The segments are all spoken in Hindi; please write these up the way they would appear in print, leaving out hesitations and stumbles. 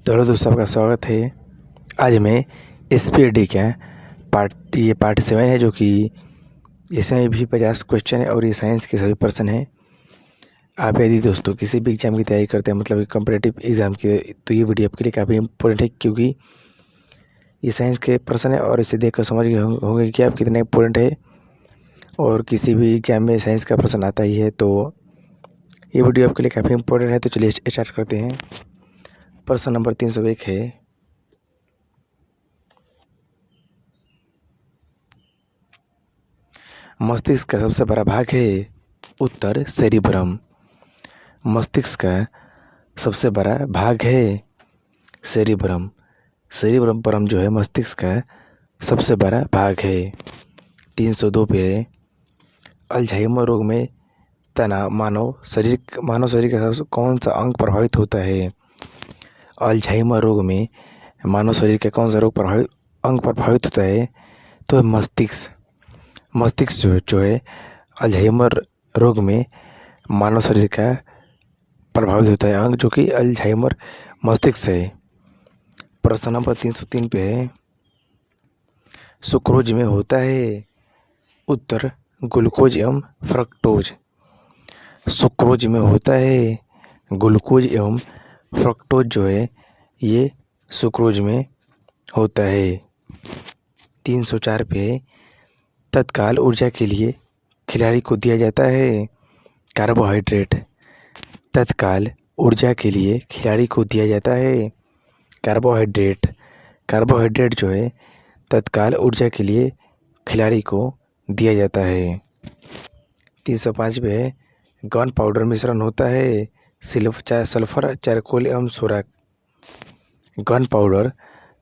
तो हेलो दोस्तों, आपका स्वागत है। आज मैं एसपीडी का पार्ट 7 है, जो कि इसमें भी 50 क्वेश्चन है और ये साइंस के सभी प्रश्न हैं। आप यदि दोस्तों किसी भी एग्ज़ाम की तैयारी करते हैं, मतलब कॉम्पिटिटिव एग्ज़ाम की, तो ये वीडियो आपके लिए काफ़ी इंपॉर्टेंट है, क्योंकि ये साइंस के प्रश्न है और इसे देखकर समझ गए होंगे कि आप कितने इंपॉर्टेंट है। और किसी भी एग्ज़ाम में साइंस का प्रश्न आता ही है, तो ये वीडियो आपके लिए काफ़ी इंपॉर्टेंट है। तो चलिए स्टार्ट करते हैं। प्रश्न नंबर 301 है, मस्तिष्क का सबसे बड़ा भाग है। उत्तर सेरिब्रम। मस्तिष्क का सबसे बड़ा भाग है सेरिब्रम। सेरिब्रम जो है मस्तिष्क का सबसे बड़ा भाग है। 302 पे है, अल्जाइमर रोग में तनाव मानव शरीर का सबसे कौन सा अंग प्रभावित होता है। अल्जाइमर रोग में मानव शरीर का कौन सा अंग प्रभावित होता है, तो मस्तिष्क। मस्तिष्क जो है अल्जाइमर रोग में मानव शरीर का प्रभावित होता है अंग, जो कि अल्जाइमर मस्तिष्क है। प्रश्न नंबर 303 पे है, सुक्रोज में होता है। उत्तर ग्लूकोज एवं फ्रक्टोज। सुक्रोज में होता है ग्लूकोज एवं फ्रक्टोज जो है ये सुक्रोज में होता है। 304 पे तत्काल ऊर्जा के लिए खिलाड़ी को दिया जाता है कार्बोहाइड्रेट। तत्काल ऊर्जा के लिए खिलाड़ी को दिया जाता है कार्बोहाइड्रेट। कार्बोहाइड्रेट जो है तत्काल ऊर्जा के लिए खिलाड़ी को दिया जाता है। 305 पे गन पाउडर मिश्रण होता है सल्फर, चारकोल एवं सोरा। गन पाउडर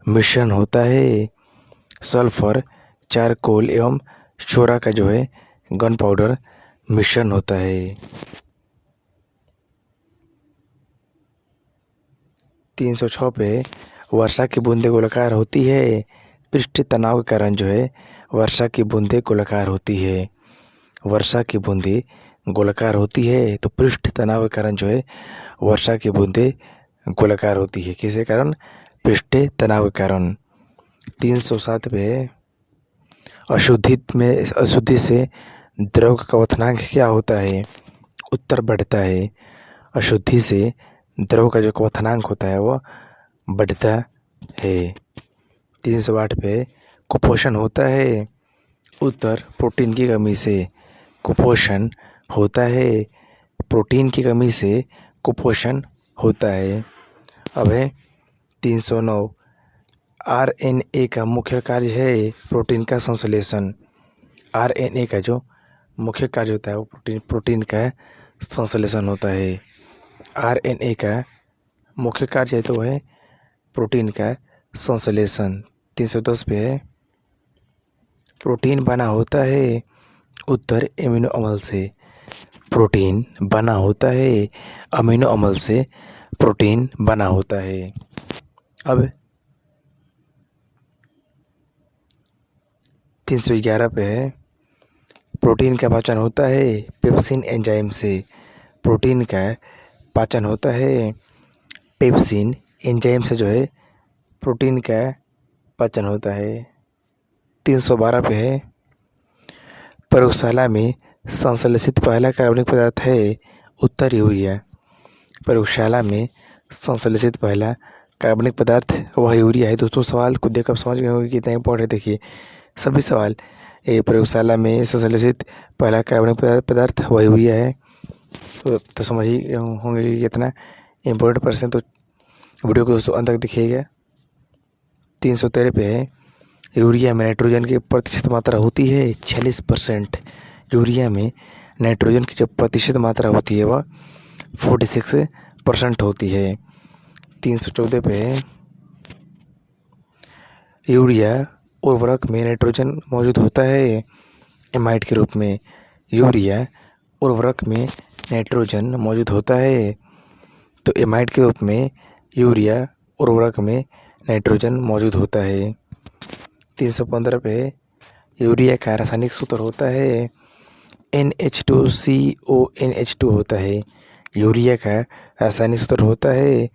मिश्रण होता है सल्फर, चारकोल एवं सोरा का जो है गन पाउडर मिश्रण होता है। 306 पे वर्षा की बूंदें गोलाकार होती है। पृष्ठ तनाव के कारण जो है वर्षा की बूंदें गोलाकार होती है। वर्षा की बूंदें गोलाकार होती है, तो पृष्ठ तनाव के कारण जो है वर्षा की बूंदें गोलाकार होती है। किसके कारण? पृष्ठ तनाव के कारण। 307 पे अशुद्धि से द्रव का क्वथनांक क्या होता है। उत्तर बढ़ता है। अशुद्धि से द्रव का जो क्वथनांक होता है वो बढ़ता है। 308 पे कुपोषण होता है। उत्तर प्रोटीन की कमी से। कुपोषण होता है प्रोटीन की कमी से कुपोषण होता है। अब है 309, आरएनए का मुख्य कार्य है प्रोटीन का संश्लेषण। आरएनए का जो मुख्य कार्य होता है वो प्रोटीन का संश्लेषण होता है। आरएनए का मुख्य कार्य है तो है प्रोटीन का संश्लेषण। 310 पे है, प्रोटीन बना होता है। उत्तर एमिनो अम्ल से। प्रोटीन बना होता है अमीनो अम्ल से। प्रोटीन बना होता है। अब 311 पे है, प्रोटीन का पाचन होता है पेप्सिन एंजाइम से। प्रोटीन का पाचन होता है पेप्सिन एंजाइम से जो है प्रोटीन का पाचन होता है। 312 पे है, प्रयोगशाला में संश्लेषित पहला कार्बनिक पदार्थ है। उत्तर यूरिया। प्रयोगशाला में संश्लेषित पहला कार्बनिक पदार्थ वह यूरिया है। दोस्तों सवाल को देखकर समझ गए होंगे कितना इंपॉर्टेंट है। देखिए सभी सवाल, ये प्रयोगशाला में संश्लेषित पहला कार्बनिक पदार्थ वह यूरिया है, तो समझ ही होंगे कि कितना इम्पोर्टेंट प्रश्न। तो वीडियो को दोस्तों अंत तक देखिएगा। 313 पे है, यूरिया में नाइट्रोजन की प्रतिशत मात्रा होती है 46%। यूरिया में नाइट्रोजन की जो प्रतिशत मात्रा होती है वह 46% होती है। 314 पे है, यूरिया उर्वरक में नाइट्रोजन मौजूद होता है एमाइड के रूप में। यूरिया उर्वरक में नाइट्रोजन मौजूद होता है, तो एमाइड के रूप में यूरिया उर्वरक में नाइट्रोजन मौजूद होता है। 315 पे यूरिया का रासायनिक सूत्र होता है NH2CONH2 होता है। यूरिया का रासायनिक सूत्र होता है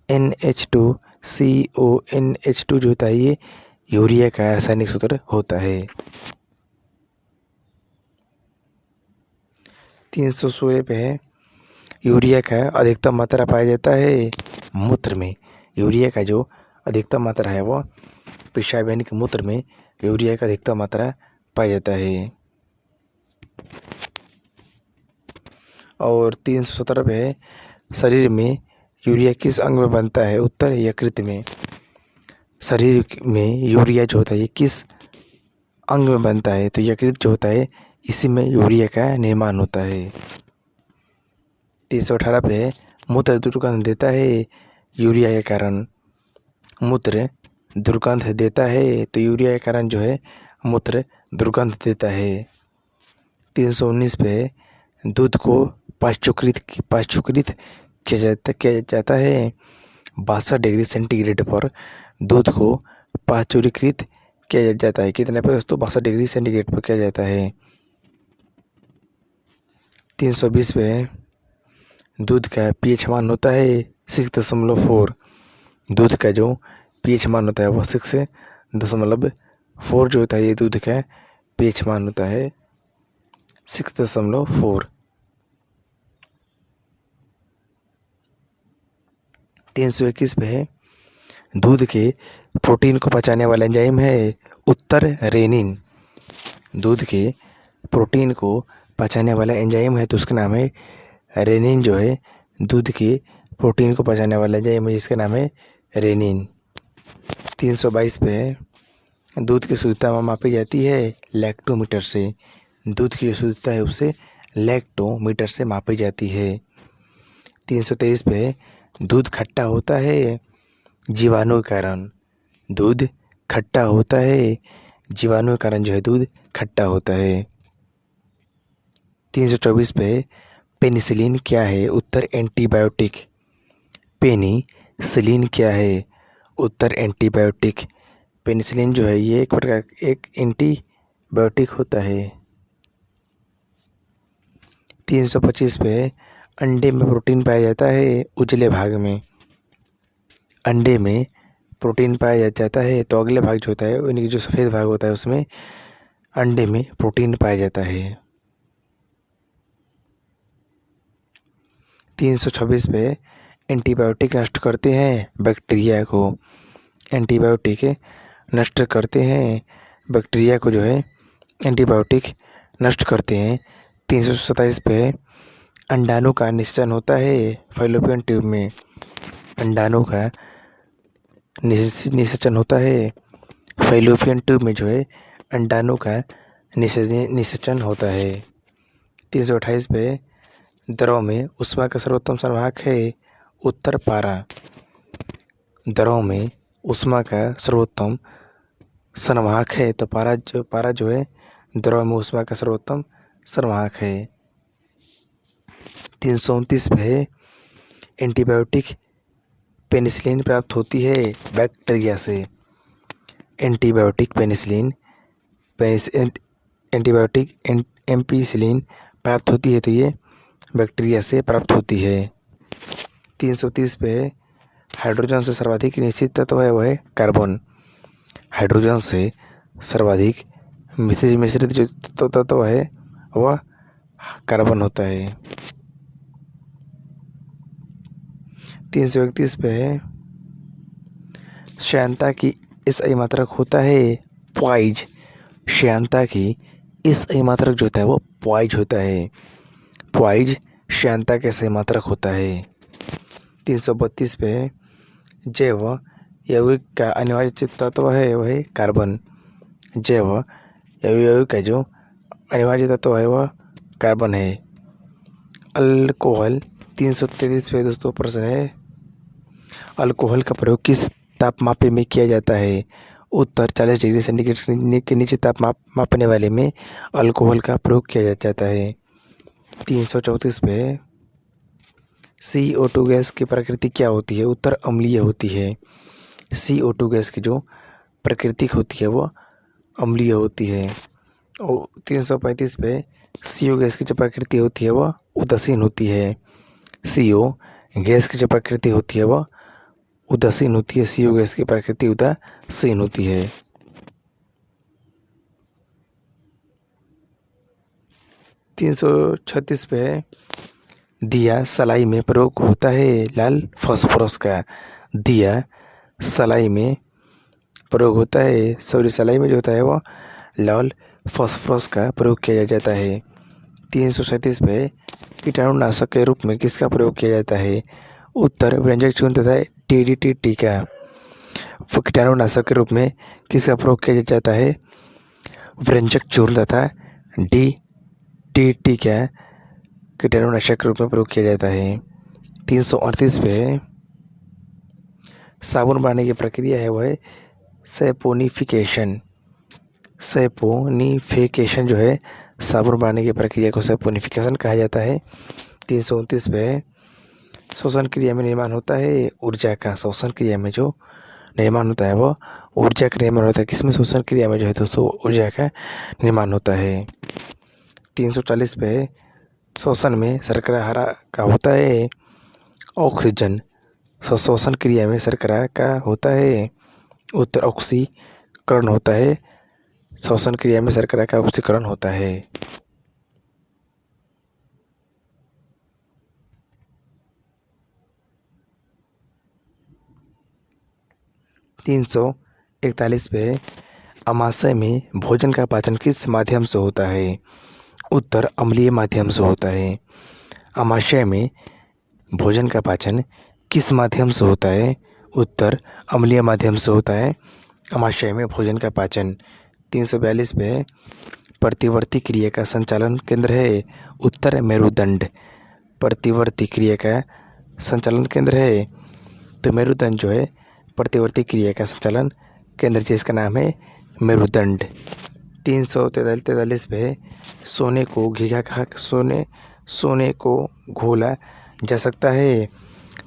NH2 CONH2 जो होता है ये यूरिया का रासायनिक सूत्र होता है। 316 पे है यूरिया का अधिकतम मात्रा पाया जाता है मूत्र में। यूरिया का जो अधिकतम मात्रा है वो पेशाब यानी कि मूत्र में यूरिया का अधिकतम मात्रा पाया जाता है। और 317 पे है शरीर में यूरिया किस अंग में बनता है? उत्तर यकृत में। शरीर में यूरिया जो होता है ये किस अंग में बनता है? तो यकृत जो होता है इसी में यूरिया का निर्माण होता है। 318 पे मूत्र दुर्गंध देता है यूरिया के कारण। मूत्र दुर्गंध देता है तो यूरिया के कारण जो है मूत्र दुर्गंध देता है। 319 पे दूध को पाश्चुकृत किया जाता है 62 डिग्री सेंटीग्रेड पर। दूध को पाश्चुरीकृत किया जाता है कितने पे दोस्तों? 62 डिग्री सेंटीग्रेड पर किया जाता है। 320 पे दूध का पीएच मान होता है 6.4। दूध का जो पीएच मान होता है वो 6.4 जो होता है ये दूध का पीएच मान होता है 6.4। 321 पे दूध के प्रोटीन को पचाने वाला एंजाइम है उत्तर रेनिन। दूध के प्रोटीन को पचाने वाला एंजाइम है तो उसका नाम है रेनिन। जो है दूध के प्रोटीन को पचाने वाला एंजाइम है जिसका नाम है रेनिन। 322 पे दूध की शुद्धता मापी जाती है लैक्टोमीटर से। दूध की जो शुद्धता है उसे लैक्टोमीटर से मापी जाती है। 323 पे दूध खट्टा होता है जीवाणु के कारण। दूध खट्टा होता है जीवाणु के कारण जो है दूध खट्टा होता है। 324 पे पेनिसिलिन क्या है? उत्तर एंटीबायोटिक। पेनिसिलिन क्या है? उत्तर एंटीबायोटिक। पेनिसिलिन जो है ये एक प्रकार एक एंटीबायोटिक होता है। 325 पे अंडे में प्रोटीन पाया जाता है उजले भाग में। अंडे में प्रोटीन पाया जाता है तो अगले भाग जो होता है यानी कि जो सफ़ेद भाग होता है उसमें अंडे में प्रोटीन पाया जाता है। 326 पे एंटीबायोटिक नष्ट करते हैं बैक्टीरिया को। एंटीबायोटिक नष्ट करते हैं बैक्टीरिया को जो है एंटीबायोटिक नष्ट करते हैं। 327 पे अंडाणु का निषेचन होता है फैलोपियन ट्यूब में। अंडाणु का निषेचन होता है फैलोपियन ट्यूब में जो है अंडाणु का निषेचन होता है। 328 पे द्रव में ऊष्मा का सर्वोत्तम संवाहक है उत्तर पारा। द्रव में ऊष्मा का सर्वोत्तम संवाहक है तो पारा जो है द्रव में ऊष्मा का सर्वोत्तम संवाहक है। 329 पे एंटीबायोटिक पेनिसिलिन प्राप्त होती है बैक्टीरिया से। एंटीबायोटिक एंटीबायोटिक एम्पिसिलिन प्राप्त होती है तो ये बैक्टीरिया से प्राप्त होती है। 330 पे हाइड्रोजन से सर्वाधिक निश्चित तत्व है वह है कार्बन। हाइड्रोजन से सर्वाधिक मिश्रित जो तत्व है वह कार्बन होता है। 331 पे श्यानता की SI मात्रक होता है पॉइज। श्यानता की SI मात्रक जो होता है वो पॉइज होता है। पॉइज श्यानता का SI मात्रक होता है। 332 पे जैव यौगिक का अनिवार्य तत्व है वह कार्बन। जैव यौगिक का जो अनिवार्य तत्व है वह कार्बन है। अल्कोहल 333 पे दोस्तों प्रश्न है अल्कोहल का प्रयोग किस तापमापे में किया जाता है? उत्तर 40 डिग्री सेंटीग्रेड के नीचे तापमाप मापने वाले में अल्कोहल का प्रयोग किया जाता है। 334 पे CO2 गैस की प्रकृति क्या होती है? उत्तर अम्लीय होती है। CO2 गैस की जो प्रकृति होती है वो अम्लीय होती है। और 335 पे CO गैस की जो प्रकृति होती है वह उदासीन होती है। CO गैस की जो प्रकृति होती है वह उदासीन होती है। CO गैस की प्रकृति उदासीन होती है। 336 पे है, दिया सलाई में प्रयोग होता है लाल फास्फोरस का। दिया सलाई में प्रयोग होता है, सॉरी सलाई में जो होता है वो लाल फास्फोरस का प्रयोग किया जाता है। 337 पे कीटाणुनाशक के रूप में किसका प्रयोग किया जाता है? उत्तर व्यंजक चूर्ण तथा DDT का। कीटाणुनाशक के रूप में किसका प्रयोग किया जाता है? व्यंजक चूर्ण तथा DDT का कीटाणुनाशक के रूप में प्रयोग किया जाता है। 338 पे साबुन बनाने की प्रक्रिया है वह सैपोनिफिकेशन। सैपोनिफिकेशन जो है साबुन बनाने की प्रक्रिया को सैपोनिफिकेशन कहा जाता है। 329 पे श्वसन क्रिया में निर्माण होता है ऊर्जा का। श्वसन क्रिया में जो निर्माण होता है वो ऊर्जा का निर्माण होता है। किसमें? श्वसन क्रिया में जो है दोस्तों ऊर्जा का निर्माण होता है। 340 पे श्वसन में शर्करा हरा का होता है ऑक्सीजन। श्वसन क्रिया में शर्करा का होता है उत्तर ऑक्सीकरण होता है। श्वसन क्रिया में शर्करा का ऑक्सीकरण होता है। 341 पे अमाशय में भोजन का पाचन किस माध्यम से होता है? उत्तर अम्लीय माध्यम से होता है। अमाशय में भोजन का पाचन किस माध्यम से होता है? उत्तर अम्लीय माध्यम से होता है अमाशय में भोजन का पाचन। 342 पे प्रतिवर्ती क्रिया का संचालन केंद्र है उत्तर मेरुदंड। प्रतिवर्ती क्रिया का संचालन केंद्र है तो मेरुदंड जो है प्रतिवर्ती क्रिया का संचालन केंद्र जिसका नाम है मेरुदंड। 343 पे सोने को घिघा कहा सोने को घोला जा सकता है।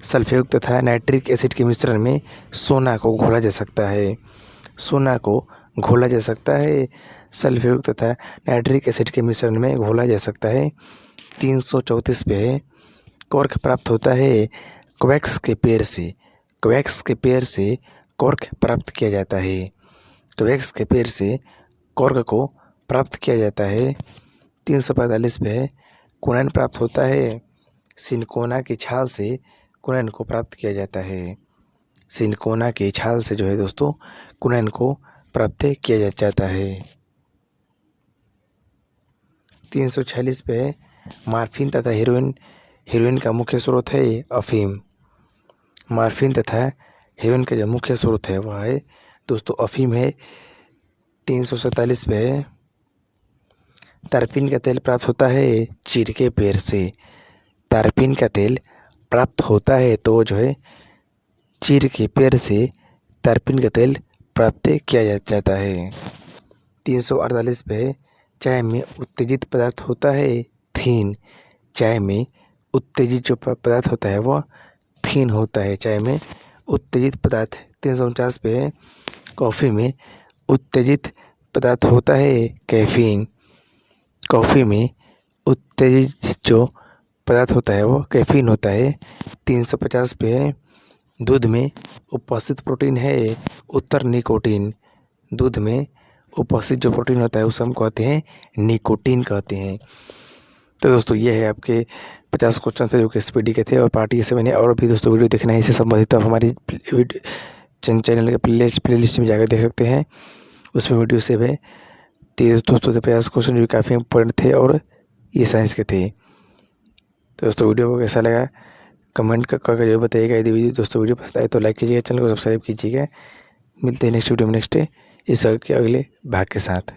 सल्फेट तथा नाइट्रिक एसिड के मिश्रण में सोना को घोला जा सकता है। सोना को घोला जा सकता है सल्फेट तथा नाइट्रिक एसिड के मिश्रण में घोला जा सकता है। 334 पे कॉर्क प्राप्त होता है क्वैक्स के पेड़ से। क्वैक्स के पेड़ से कॉर्क प्राप्त किया जाता है। क्वैक्स के पेड़ से कॉर्क को प्राप्त किया जाता है। 345 पे कुनैन प्राप्त होता है सिनकोना की छाल से। कुनैन को प्राप्त किया जाता है। सिनकोना की छाल से जो है दोस्तों कुनैन को प्राप्त किया जाता है। 346 पे मार्फिन तथा हेरोइन का मुख्य स्रोत है अफीम। मार्फिन तथा हेरोइन का जो मुख्य स्रोत है वह है दोस्तों अफीम है। 347 पे तारपीन का तेल प्राप्त होता है चीड़ के पेड़ से। तारपीन का तेल प्राप्त होता है तो जो है चीड़ के पेड़ से तारपीन का तेल प्राप्त किया जाता है। 348 पे चाय में उत्तेजित पदार्थ होता है थीन। चाय में उत्तेजित जो पदार्थ होता है वो थीन होता है चाय में उत्तेजित पदार्थ। 349 पे कॉफ़ी में उत्तेजित पदार्थ होता है कैफीन। कॉफ़ी में उत्तेजित जो पदार्थ होता है वो कैफीन होता है। 350 पे दूध में उपस्थित प्रोटीन है उत्तर निकोटीन। दूध में उपस्थित जो प्रोटीन होता है उसे हम कहते हैं निकोटीन कहते हैं। तो दोस्तों ये है आपके 50 क्वेश्चन थे जो कि SPD के थे और पार्ट से मैंने और भी दोस्तों वीडियो देखना है इससे संबंधित तो आप हमारी चैनल के प्ले लिस्ट में जाकर देख सकते हैं। उसमें वीडियो से है दोस्तों से 50 क्वेश्चन जो काफ़ी इंपॉर्टेंट थे और ये साइंस के थे। तो दोस्तों वीडियो को कैसा लगा कमेंट करके जो बताइएगा। यदि दोस्तों वीडियो पसंद आए तो लाइक कीजिएगा, चैनल को सब्सक्राइब कीजिएगा। मिलते हैं नेक्स्ट वीडियो में नेक्स्ट इस के अगले भाग के साथ।